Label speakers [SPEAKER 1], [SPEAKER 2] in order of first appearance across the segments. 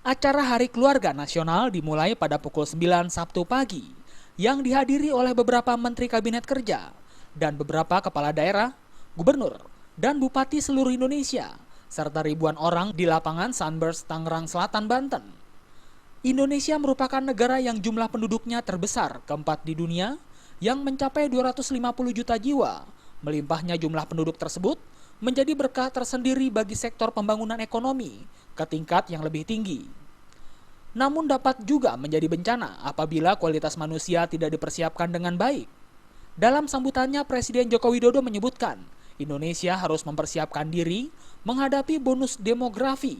[SPEAKER 1] Acara Hari Keluarga Nasional dimulai pada pukul 9 Sabtu pagi yang dihadiri oleh beberapa Menteri Kabinet Kerja dan beberapa kepala daerah, gubernur, dan bupati seluruh Indonesia, serta ribuan orang di lapangan Sunburst, Tangerang Selatan, Banten. Indonesia merupakan negara yang jumlah penduduknya terbesar keempat di dunia yang mencapai 250 juta jiwa. Melimpahnya jumlah penduduk tersebut menjadi berkah tersendiri bagi sektor pembangunan ekonomi ke tingkat yang lebih tinggi. Namun dapat juga menjadi bencana apabila kualitas manusia tidak dipersiapkan dengan baik. Dalam sambutannya, Presiden Joko Widodo menyebutkan, Indonesia harus mempersiapkan diri menghadapi bonus demografi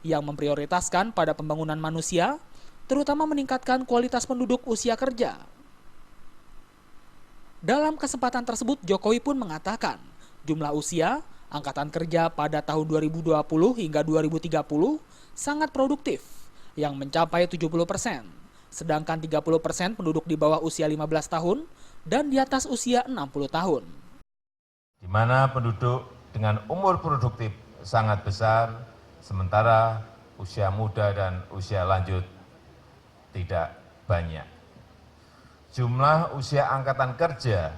[SPEAKER 1] yang memprioritaskan pada pembangunan manusia, terutama meningkatkan kualitas penduduk usia kerja. Dalam kesempatan tersebut, Jokowi pun mengatakan, jumlah usia angkatan kerja pada tahun 2020 hingga 2030 sangat produktif, yang mencapai 70%, sedangkan 30% penduduk di bawah usia 15 tahun dan di atas usia 60 tahun.
[SPEAKER 2] Di mana penduduk dengan umur produktif sangat besar, sementara usia muda dan usia lanjut tidak banyak. Jumlah usia angkatan kerja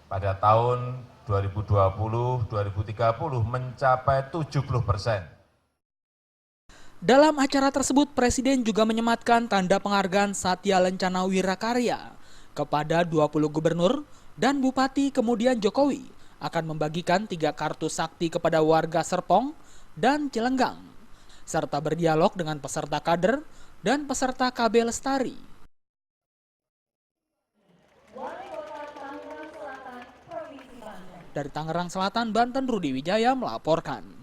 [SPEAKER 2] pada tahun 2020-2030 mencapai 70%.
[SPEAKER 1] Dalam acara tersebut, Presiden juga menyematkan tanda penghargaan Satya Lencana Wirakarya kepada 20 gubernur dan bupati. Kemudian Jokowi akan membagikan 3 kartu sakti kepada warga Serpong dan Cilenggang, serta berdialog dengan peserta kader dan peserta KB Lestari. Dari Tangerang Selatan, Banten, Rudi Wijaya melaporkan.